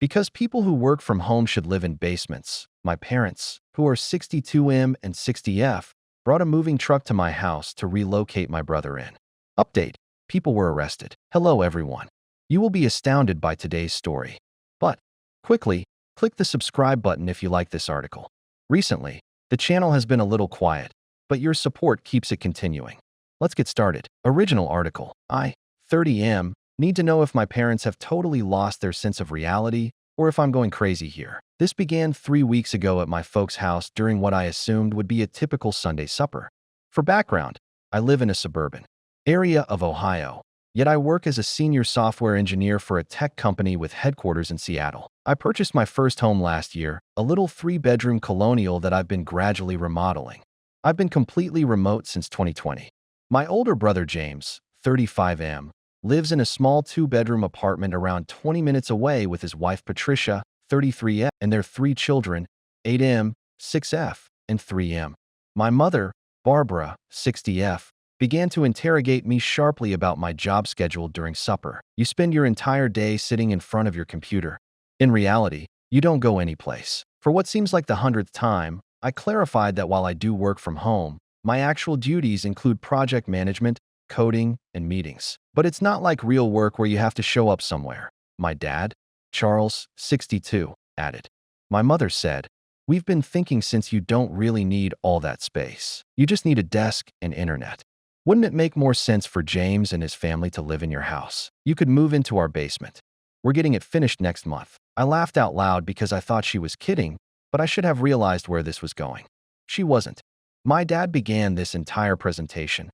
Because people who work from home should live in basements, my parents, who are 62M and 60F, brought a moving truck to my house to relocate my brother in. Update: people were arrested. Hello everyone. You will be astounded by today's story. But, quickly, click the subscribe button if you like this article. Recently, the channel has been a little quiet, but your support keeps it continuing. Let's get started. Original article. I, 30M, need to know if my parents have totally lost their sense of reality or if I'm going crazy here. This began 3 weeks ago at my folks' house during what I assumed would be a typical Sunday supper. For background, I live in a suburban area of Ohio, yet I work as a senior software engineer for a tech company with headquarters in Seattle. I purchased my first home last year, a little 3-bedroom colonial that I've been gradually remodeling. I've been completely remote since 2020. My older brother James, 35M, lives in a small 2-bedroom apartment around 20 minutes away with his wife Patricia, 33F, and their 3 children, 8M, 6F, and 3M. My mother, Barbara, 60F, began to interrogate me sharply about my job schedule during supper. You spend your entire day sitting in front of your computer. In reality, you don't go anyplace. For what seems like the 100th time, I clarified that while I do work from home, my actual duties include project management, coding, and meetings. But it's not like real work where you have to show up somewhere. My dad, Charles, 62, added. My mother said, "We've been thinking since you don't really need all that space. You just need a desk and internet. Wouldn't it make more sense for James and his family to live in your house? You could move into our basement. We're getting it finished next month." I laughed out loud because I thought she was kidding, but I should have realized where this was going. She wasn't. My dad began this entire presentation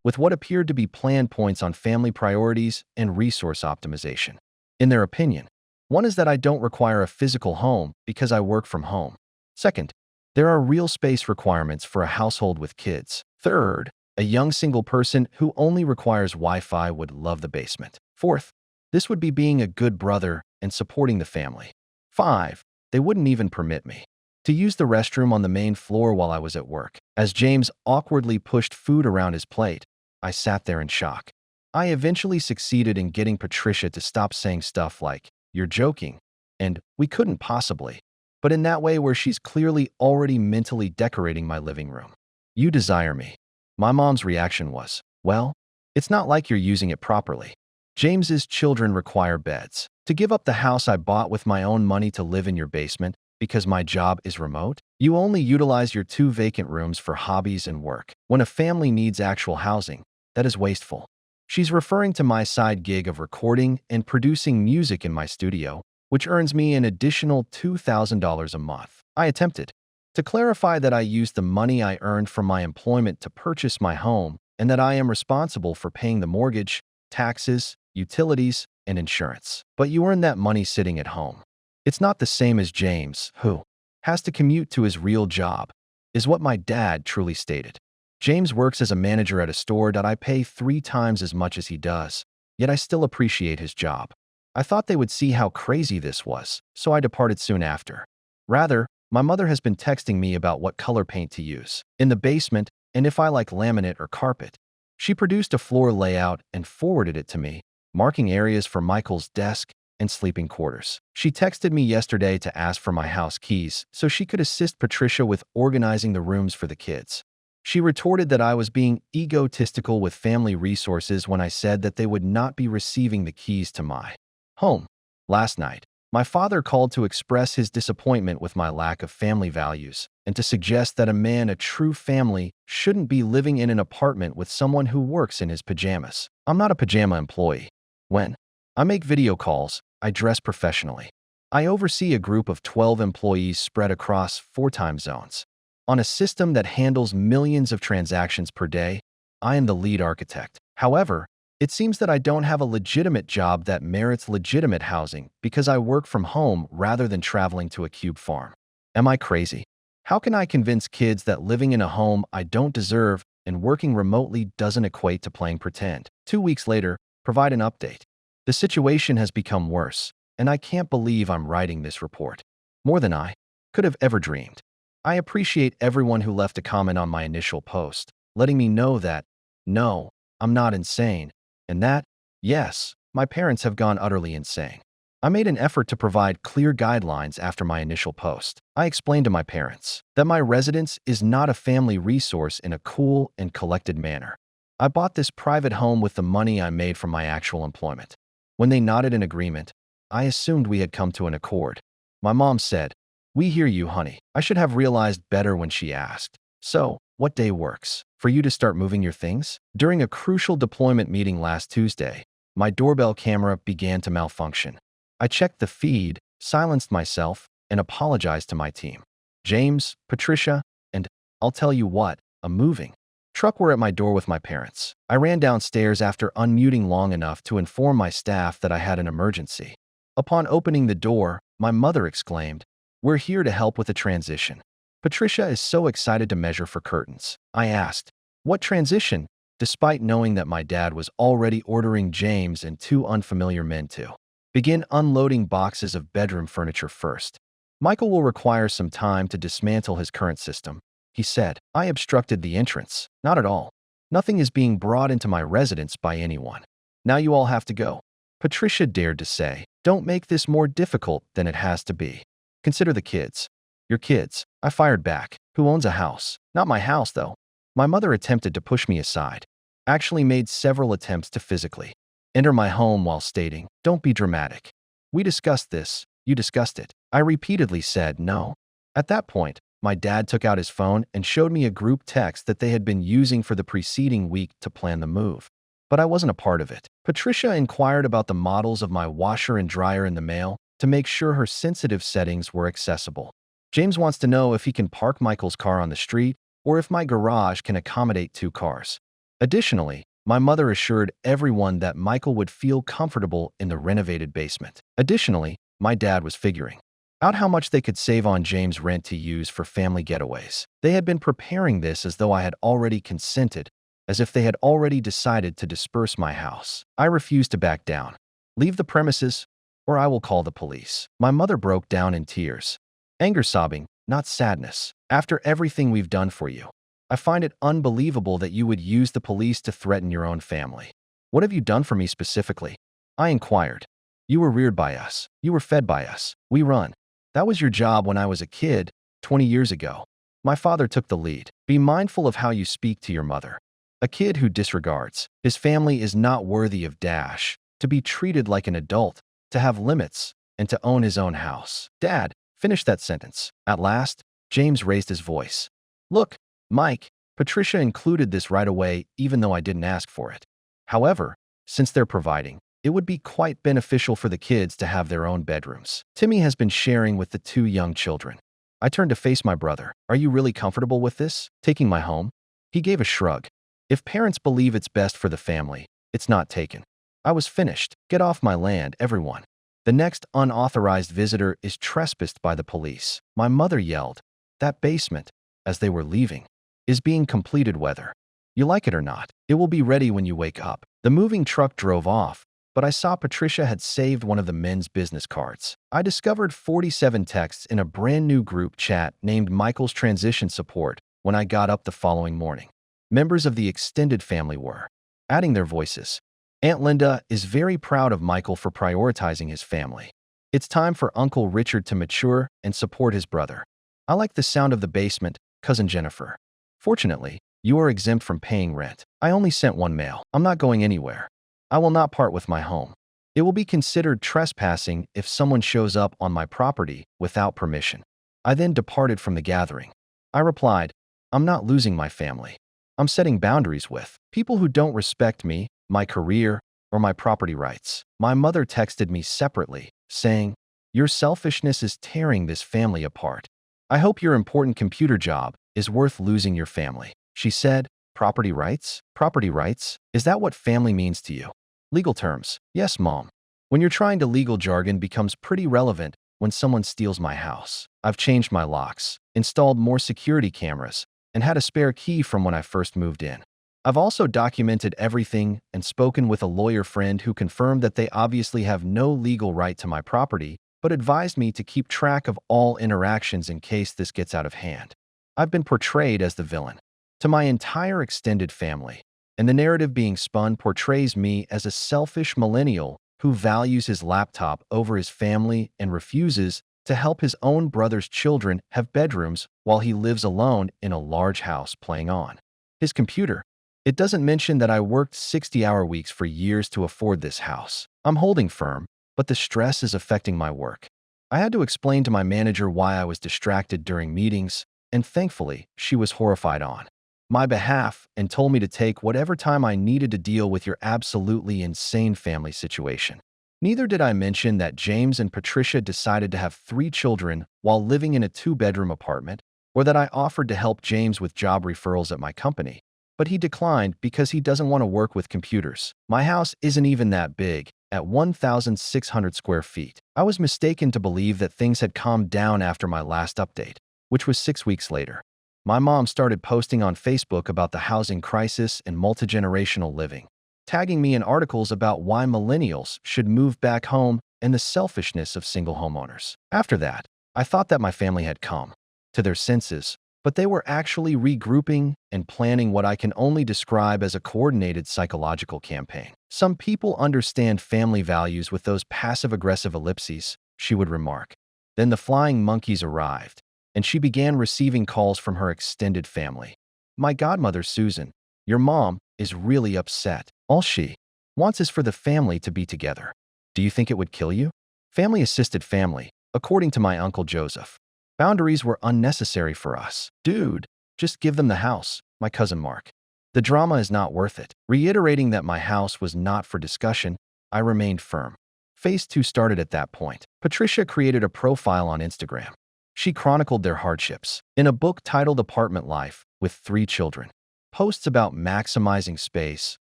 with what appeared to be planned points on family priorities and resource optimization. In their opinion, one is that I don't require a physical home because I work from home. Second, there are real space requirements for a household with kids. Third, a young single person who only requires Wi-Fi would love the basement. Fourth, this would be being a good brother and supporting the family. 5, they wouldn't even permit me to use the restroom on the main floor while I was at work. As James awkwardly pushed food around his plate, I sat there in shock. I eventually succeeded in getting Patricia to stop saying stuff like, "You're joking," and "We couldn't possibly," but in that way where she's clearly already mentally decorating my living room. "You desire me." My mom's reaction was, "Well, it's not like you're using it properly. James's children require beds. To give up the house I bought with my own money to live in your basement because my job is remote? You only utilize your 2 vacant rooms for hobbies and work. When a family needs actual housing, that is wasteful." She's referring to my side gig of recording and producing music in my studio, which earns me an additional $2,000 a month. I attempted to clarify that I used the money I earned from my employment to purchase my home and that I am responsible for paying the mortgage, taxes, utilities, and insurance. "But you earn that money sitting at home. It's not the same as James, who has to commute to his real job," is what my dad truly stated. James works as a manager at a store that I pay 3 times as much as he does, yet I still appreciate his job. I thought they would see how crazy this was, so I departed soon after. Rather, my mother has been texting me about what color paint to use in the basement and if I like laminate or carpet. She produced a floor layout and forwarded it to me, marking areas for Michael's desk and sleeping quarters. She texted me yesterday to ask for my house keys so she could assist Patricia with organizing the rooms for the kids. She retorted that I was being egotistical with family resources when I said that they would not be receiving the keys to my home. Last night, my father called to express his disappointment with my lack of family values and to suggest that a true family, shouldn't be living in an apartment with someone who works in his pajamas. I'm not a pajama employee. When I make video calls, I dress professionally. I oversee a group of 12 employees spread across 4 time zones. On a system that handles millions of transactions per day, I am the lead architect. However, it seems that I don't have a legitimate job that merits legitimate housing because I work from home rather than traveling to a cube farm. Am I crazy? How can I convince kids that living in a home I don't deserve and working remotely doesn't equate to playing pretend? 2 weeks later, provide an update. The situation has become worse, and I can't believe I'm writing this report. More than I could have ever dreamed. I appreciate everyone who left a comment on my initial post, letting me know that, no, I'm not insane, and that, yes, my parents have gone utterly insane. I made an effort to provide clear guidelines after my initial post. I explained to my parents that my residence is not a family resource in a cool and collected manner. I bought this private home with the money I made from my actual employment. When they nodded in agreement, I assumed we had come to an accord. My mom said, "We hear you, honey." I should have realized better when she asked, "So, what day works for you to start moving your things?" During a crucial deployment meeting last Tuesday, my doorbell camera began to malfunction. I checked the feed, silenced myself, and apologized to my team. James, Patricia, and I'll tell you what, a moving truck were at my door with my parents. I ran downstairs after unmuting long enough to inform my staff that I had an emergency. Upon opening the door, my mother exclaimed, "We're here to help with the transition." Patricia is so excited to measure for curtains. I asked, "What transition?" despite knowing that my dad was already ordering James and two unfamiliar men to begin unloading boxes of bedroom furniture first. "Michael will require some time to dismantle his current system," he said. I obstructed the entrance. "Not at all. Nothing is being brought into my residence by anyone. Now you all have to go." Patricia dared to say, "Don't make this more difficult than it has to be. Consider the kids." "Your kids," I fired back. "Who owns a house?" "Not my house, though." My mother attempted to push me aside, actually made several attempts to physically enter my home while stating, "Don't be dramatic. We discussed this. You discussed it." I repeatedly said no. At that point, my dad took out his phone and showed me a group text that they had been using for the preceding week to plan the move. But I wasn't a part of it. Patricia inquired about the models of my washer and dryer in the mail to make sure her sensitive settings were accessible. James wants to know if he can park Michael's car on the street or if my garage can accommodate 2 cars. Additionally, my mother assured everyone that Michael would feel comfortable in the renovated basement. Additionally, my dad was figuring out how much they could save on James' rent to use for family getaways. They had been preparing this as though I had already consented, as if they had already decided to disperse my house. I refused to back down. "Leave the premises, or I will call the police." My mother broke down in tears. Anger sobbing, not sadness. "After everything we've done for you, I find it unbelievable that you would use the police to threaten your own family. What have you done for me specifically?" I inquired. "You were reared by us. You were fed by us. We run. That was your job when I was a kid, 20 years ago." My father took the lead. "Be mindful of how you speak to your mother. A kid who disregards his family is not worthy of dash, to be treated like an adult, to have limits, and to own his own house." "Dad, finish that sentence." At last, James raised his voice. "Look, Mike." Patricia included this right away, even though I didn't ask for it. "However, since they're providing, it would be quite beneficial for the kids to have their own bedrooms. Timmy has been sharing with the 2 young children." I turned to face my brother. "Are you really comfortable with this? Taking my home?" He gave a shrug. "If parents believe it's best for the family, it's not taken." I was finished. "Get off my land, everyone. The next unauthorized visitor is trespassed by the police." My mother yelled, "That basement," as they were leaving, "is being completed whether you like it or not. It will be ready when you wake up." The moving truck drove off, but I saw Patricia had saved one of the men's business cards. I discovered 47 texts in a brand new group chat named Michael's Transition Support when I got up the following morning. Members of the extended family were adding their voices. "Aunt Linda is very proud of Michael for prioritizing his family. It's time for Uncle Richard to mature and support his brother. I like the sound of the basement, Cousin Jennifer. Fortunately, you are exempt from paying rent. I only sent 1 mail. I'm not going anywhere. I will not part with my home. It will be considered trespassing if someone shows up on my property without permission." I then departed from the gathering. I replied, "I'm not losing my family. I'm setting boundaries with people who don't respect me, my career, or my property rights." My mother texted me separately, saying, "Your selfishness is tearing this family apart. I hope your important computer job is worth losing your family." She said, "Property rights? Property rights? Is that what family means to you?" "Legal terms. Yes, Mom. When you're trying to legal jargon becomes pretty relevant when someone steals my house. I've changed my locks, installed more security cameras, and had a spare key from when I first moved in. I've also documented everything and spoken with a lawyer friend who confirmed that they obviously have no legal right to my property, but advised me to keep track of all interactions in case this gets out of hand. I've been portrayed as the villain to my entire extended family, and the narrative being spun portrays me as a selfish millennial who values his laptop over his family and refuses to help his own brother's children have bedrooms while he lives alone in a large house playing on his computer. It doesn't mention that I worked 60-hour weeks for years to afford this house. I'm holding firm, but the stress is affecting my work. I had to explain to my manager why I was distracted during meetings, and thankfully, she was horrified on my behalf and told me to take whatever time I needed to deal with your absolutely insane family situation. Neither did I mention that James and Patricia decided to have 3 children while living in a 2-bedroom apartment, or that I offered to help James with job referrals at my company. But he declined because he doesn't want to work with computers. My house isn't even that big, at 1,600 square feet. I was mistaken to believe that things had calmed down after my last update, which was 6 weeks later. My mom started posting on Facebook about the housing crisis and multi-generational living, tagging me in articles about why millennials should move back home and the selfishness of single homeowners. After that, I thought that my family had come to their senses, but they were actually regrouping and planning what I can only describe as a coordinated psychological campaign. Some people understand family values with those passive-aggressive ellipses, she would remark. Then the flying monkeys arrived, and she began receiving calls from her extended family. My godmother, Susan, your mom is really upset. All she wants is for the family to be together. Do you think it would kill you? Family assisted family, according to my Uncle Joseph. Boundaries were unnecessary for us. Dude, just give them the house, my cousin Mark. The drama is not worth it. Reiterating that my house was not for discussion, I remained firm. Phase 2 started at that point. Patricia created a profile on Instagram. She chronicled their hardships in a book titled Apartment Life with 3 children. Posts about maximizing space,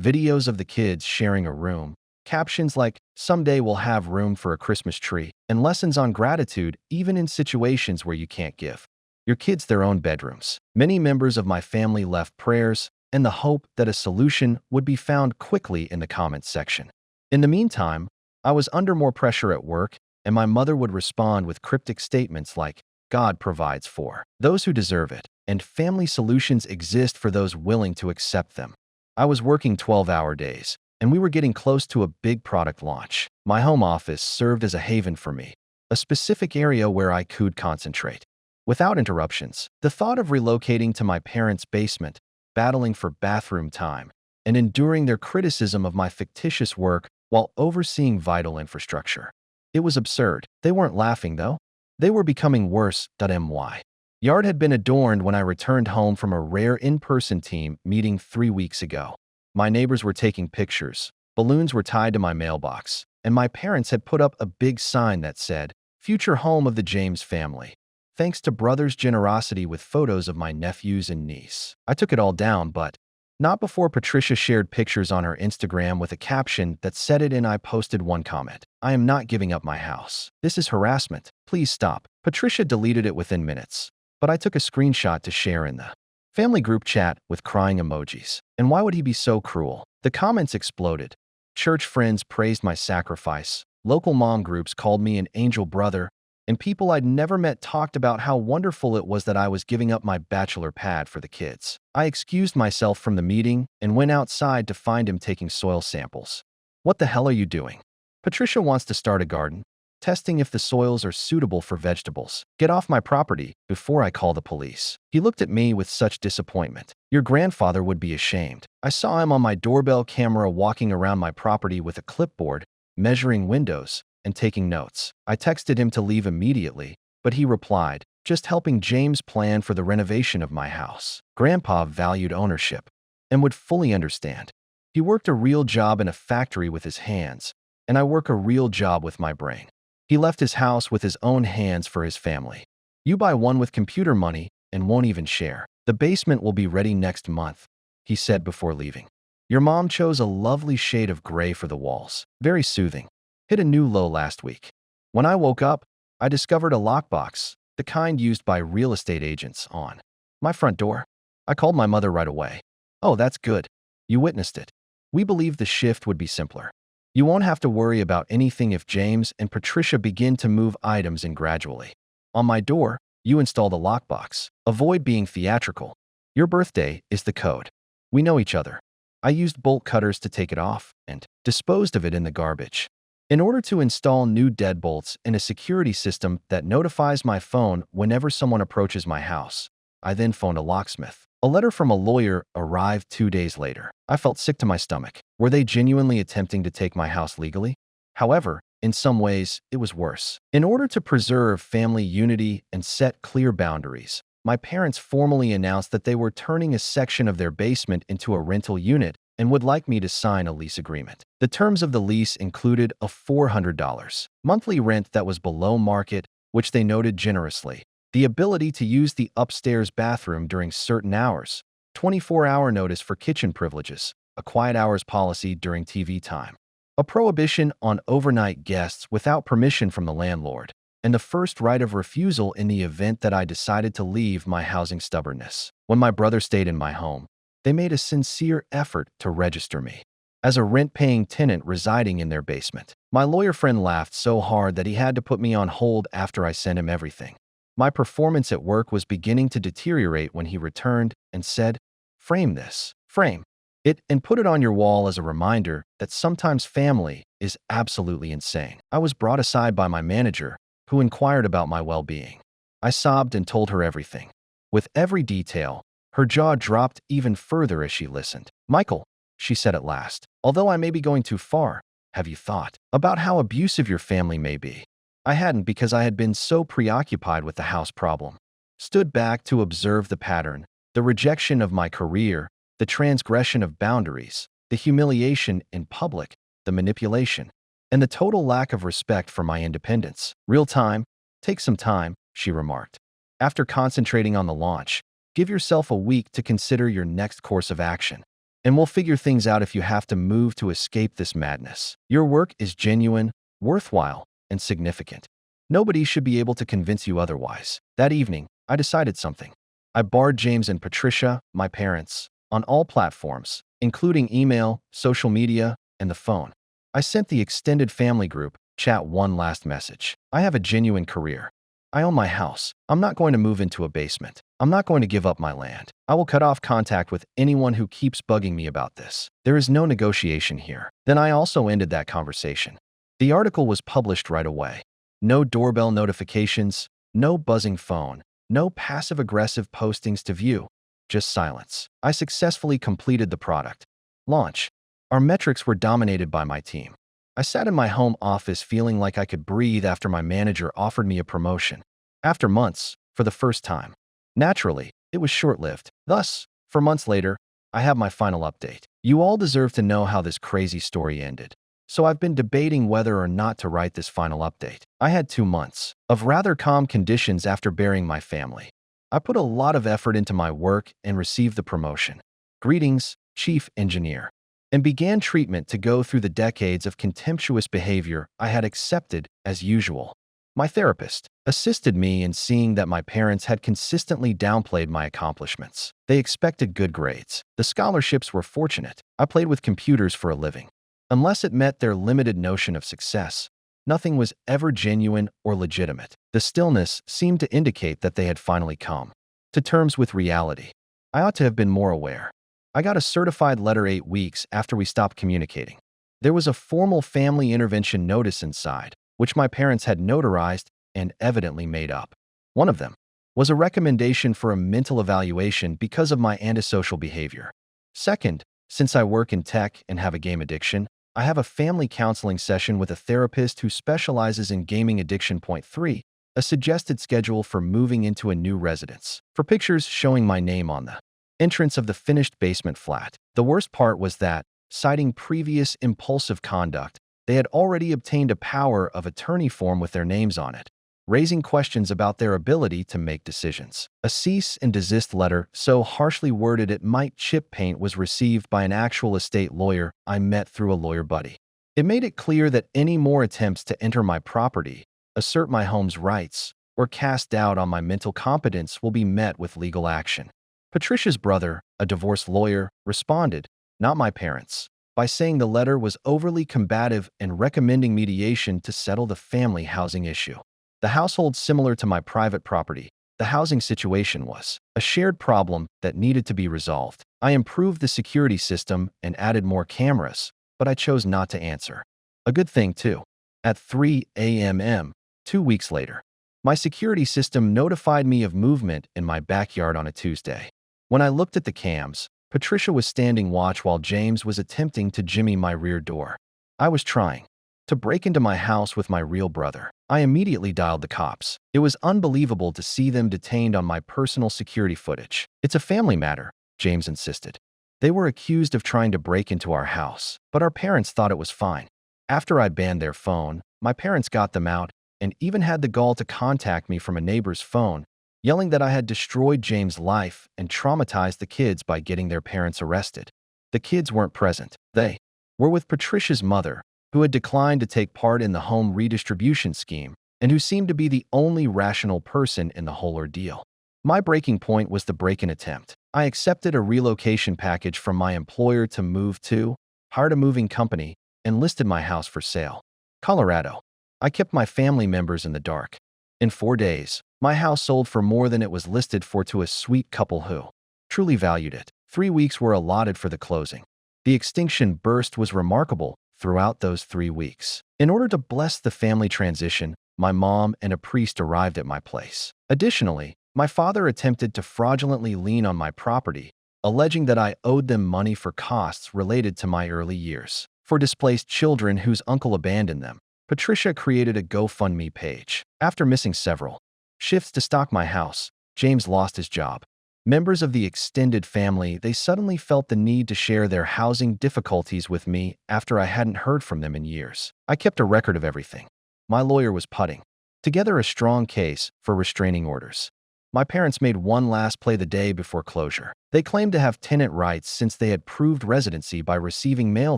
videos of the kids sharing a room, captions like, "Someday we'll have room for a Christmas tree," and lessons on gratitude even in situations where you can't give your kids their own bedrooms. Many members of my family left prayers and the hope that a solution would be found quickly in the comments section. In the meantime, I was under more pressure at work, and my mother would respond with cryptic statements like, "God provides for those who deserve it, and family solutions exist for those willing to accept them." I was working 12-hour days, and we were getting close to a big product launch. My home office served as a haven for me, a specific area where I could concentrate without interruptions. The thought of relocating to my parents' basement, battling for bathroom time, and enduring their criticism of my fictitious work while overseeing vital infrastructure. It was absurd. They weren't laughing, though. They were becoming worse. My yard had been adorned when I returned home from a rare in-person team meeting 3 weeks ago. My neighbors were taking pictures, balloons were tied to my mailbox, and my parents had put up a big sign that said, "Future home of the James family. Thanks to brother's generosity," with photos of my nephews and niece. I took it all down, but not before Patricia shared pictures on her Instagram with a caption that said it, and I posted one comment. "I am not giving up my house. This is harassment. Please stop." Patricia deleted it within minutes, but I took a screenshot to share in the family group chat with crying emojis. And why would he be so cruel? The comments exploded. Church friends praised my sacrifice, local mom groups called me an angel brother, and people I'd never met talked about how wonderful it was that I was giving up my bachelor pad for the kids. I excused myself from the meeting and went outside to find him taking soil samples. "What the hell are you doing?" "Patricia wants to start a garden, testing if the soils are suitable for vegetables. Get off my property before I call the police." He looked at me with such disappointment. "Your grandfather would be ashamed." I saw him on my doorbell camera walking around my property with a clipboard, measuring windows and taking notes. I texted him to leave immediately, but he replied, "Just helping James plan for the renovation of my house." Grandpa valued ownership and would fully understand. He worked a real job in a factory with his hands, and I work a real job with my brain. He left his house with his own hands for his family. "You buy one with computer money and won't even share. The basement will be ready next month," he said before leaving. "Your mom chose a lovely shade of gray for the walls. Very soothing." Hit a new low last week. When I woke up, I discovered a lockbox, the kind used by real estate agents, on my front door. I called my mother right away. "Oh, that's good. You witnessed it. We believed the shift would be simpler. You won't have to worry about anything if James and Patricia begin to move items in gradually. On my door, you install the lockbox. Avoid being theatrical. Your birthday is the code. We know each other." I used bolt cutters to take it off and disposed of it in the garbage. In order to install new deadbolts in a security system that notifies my phone whenever someone approaches my house, I then phoned a locksmith. A letter from a lawyer arrived 2 days later. I felt sick to my stomach. Were they genuinely attempting to take my house legally? However, in some ways, it was worse. In order to preserve family unity and set clear boundaries, my parents formally announced that they were turning a section of their basement into a rental unit and would like me to sign a lease agreement. The terms of the lease included a $400 monthly rent that was below market, which they noted generously, the ability to use the upstairs bathroom during certain hours, 24-hour notice for kitchen privileges, a quiet hours policy during TV time, a prohibition on overnight guests without permission from the landlord, and the first right of refusal in the event that I decided to leave my housing stubbornness. When my brother stayed in my home, they made a sincere effort to register me as a rent-paying tenant residing in their basement. My lawyer friend laughed so hard that he had to put me on hold after I sent him everything. My performance at work was beginning to deteriorate when he returned and said, "Frame this. Frame it and put it on your wall as a reminder that sometimes family is absolutely insane." I was brought aside by my manager, who inquired about my well-being. I sobbed and told her everything. With every detail, her jaw dropped even further as she listened. "Michael," she said at last, "although I may be going too far, have you thought about how abusive your family may be?" I hadn't, because I had been so preoccupied with the house problem. Stood back to observe the pattern, the rejection of my career, the transgression of boundaries, the humiliation in public, the manipulation, and the total lack of respect for my independence. "Real time, take some time," she remarked. "After concentrating on the launch, give yourself a week to consider your next course of action, and we'll figure things out if you have to move to escape this madness. Your work is genuine, worthwhile, and significant. Nobody should be able to convince you otherwise." That evening, I decided something. I barred James and Patricia, my parents, on all platforms, including email, social media, and the phone. I sent the extended family group chat one last message. "I have a genuine career. I own my house. I'm not going to move into a basement. I'm not going to give up my land. I will cut off contact with anyone who keeps bugging me about this. There is no negotiation here." Then I also ended that conversation. The article was published right away. No doorbell notifications, no buzzing phone, no passive-aggressive postings to view, just silence. I successfully completed the product launch. Our metrics were dominated by my team. I sat in my home office feeling like I could breathe after my manager offered me a promotion. After months, for the first time. Naturally, it was short-lived. Thus, for months later, I have my final update. You all deserve to know how this crazy story ended. So I've been debating whether or not to write this final update. I had 2 months of rather calm conditions after burying my family. I put a lot of effort into my work and received the promotion. Greetings, Chief Engineer. And began treatment to go through the decades of contemptuous behavior I had accepted as usual. My therapist assisted me in seeing that my parents had consistently downplayed my accomplishments. They expected good grades. The scholarships were fortunate. I played with computers for a living. Unless it met their limited notion of success, nothing was ever genuine or legitimate. The stillness seemed to indicate that they had finally come to terms with reality. I ought to have been more aware. I got a certified letter 8 weeks after we stopped communicating. There was a formal family intervention notice inside, which my parents had notarized and evidently made up. One of them was a recommendation for a mental evaluation because of my antisocial behavior. Second, since I work in tech and have a game addiction, I have a family counseling session with a therapist who specializes in gaming addiction. Point 3, a suggested schedule for moving into a new residence. For pictures showing my name on the entrance of the finished basement flat. The worst part was that, citing previous impulsive conduct, they had already obtained a power of attorney form with their names on it, raising questions about their ability to make decisions. A cease and desist letter, so harshly worded it might chip paint, was received by an actual estate lawyer I met through a lawyer buddy. It made it clear that any more attempts to enter my property, assert my home's rights, or cast doubt on my mental competence will be met with legal action. Patricia's brother, a divorce lawyer, responded, not my parents, by saying the letter was overly combative and recommending mediation to settle the family housing issue. The household similar to my private property, the housing situation was a shared problem that needed to be resolved. I improved the security system and added more cameras, but I chose not to answer. A good thing, too. at 3 a.m. 2 weeks later. My security system notified me of movement in my backyard on a Tuesday. When I looked at the cams, Patricia was standing watch while James was attempting to jimmy my rear door. I was trying to break into my house with my real brother. I immediately dialed the cops. It was unbelievable to see them detained on my personal security footage. "It's a family matter," James insisted. "They were accused of trying to break into our house, but our parents thought it was fine." After I banned their phone, my parents got them out and even had the gall to contact me from a neighbor's phone, yelling that I had destroyed James' life and traumatized the kids by getting their parents arrested. The kids weren't present. They were with Patricia's mother, who had declined to take part in the home redistribution scheme and who seemed to be the only rational person in the whole ordeal. My breaking point was the break-in attempt. I accepted a relocation package from my employer to move to, hired a moving company, and listed my house for sale. Colorado. I kept my family members in the dark. In 4 days, my house sold for more than it was listed for to a sweet couple who truly valued it. 3 weeks were allotted for the closing. The extinction burst was remarkable throughout those 3 weeks. In order to bless the family transition, my mom and a priest arrived at my place. Additionally, my father attempted to fraudulently lien on my property, alleging that I owed them money for costs related to my early years. For displaced children whose uncle abandoned them, Patricia created a GoFundMe page. After missing several shifts to stock my house, James lost his job. Members of the extended family, they suddenly felt the need to share their housing difficulties with me after I hadn't heard from them in years. I kept a record of everything. My lawyer was putting together a strong case for restraining orders. My parents made one last play the day before closure. They claimed to have tenant rights since they had proved residency by receiving mail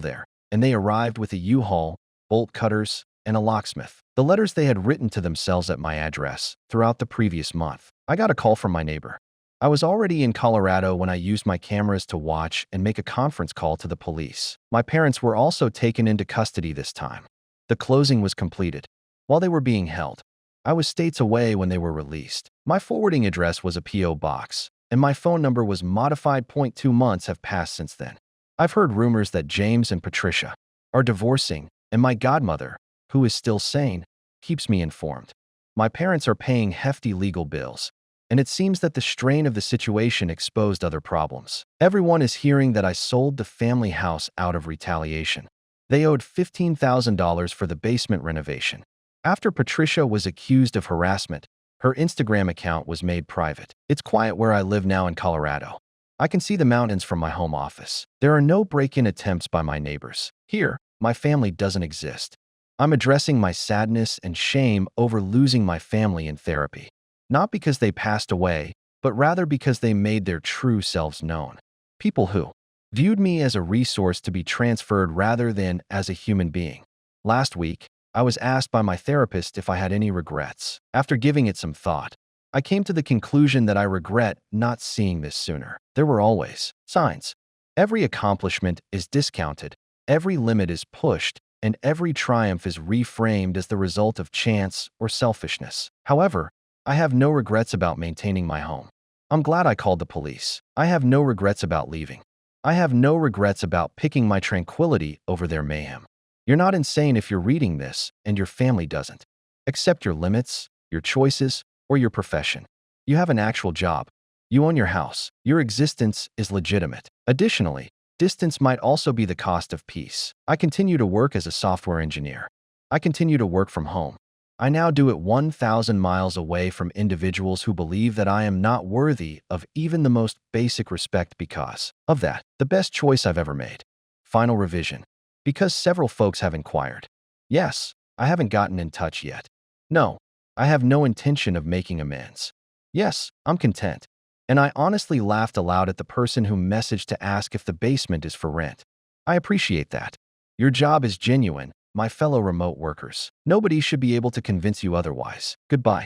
there, and they arrived with a U-Haul, bolt cutters, and a locksmith. The letters they had written to themselves at my address throughout the previous month. I got a call from my neighbor. I was already in Colorado when I used my cameras to watch and make a conference call to the police. My parents were also taken into custody this time. The closing was completed. While they were being held, I was states away when they were released. My forwarding address was a P.O. box, and my phone number was modified. 2 months have passed since then. I've heard rumors that James and Patricia are divorcing, and my godmother, who is still sane, keeps me informed. My parents are paying hefty legal bills, and it seems that the strain of the situation exposed other problems. Everyone is hearing that I sold the family house out of retaliation. They owed $15,000 for the basement renovation. After Patricia was accused of harassment, her Instagram account was made private. It's quiet where I live now in Colorado. I can see the mountains from my home office. There are no break-in attempts by my neighbors. Here, my family doesn't exist. I'm addressing my sadness and shame over losing my family in therapy. Not because they passed away, but rather because they made their true selves known. People who viewed me as a resource to be transferred rather than as a human being. Last week, I was asked by my therapist if I had any regrets. After giving it some thought, I came to the conclusion that I regret not seeing this sooner. There were always signs. Every accomplishment is discounted, every limit is pushed, and every triumph is reframed as the result of chance or selfishness. However, I have no regrets about maintaining my home. I'm glad I called the police. I have no regrets about leaving. I have no regrets about picking my tranquility over their mayhem. You're not insane if you're reading this, and your family doesn't. Accept your limits, your choices, or your profession. You have an actual job. You own your house. Your existence is legitimate. Additionally, distance might also be the cost of peace. I continue to work as a software engineer. I continue to work from home. I now do it 1,000 miles away from individuals who believe that I am not worthy of even the most basic respect because of that. The best choice I've ever made. Final revision. Because several folks have inquired. Yes, I haven't gotten in touch yet. No, I have no intention of making amends. Yes, I'm content. And I honestly laughed aloud at the person who messaged to ask if the basement is for rent. I appreciate that. Your job is genuine, my fellow remote workers. Nobody should be able to convince you otherwise. Goodbye.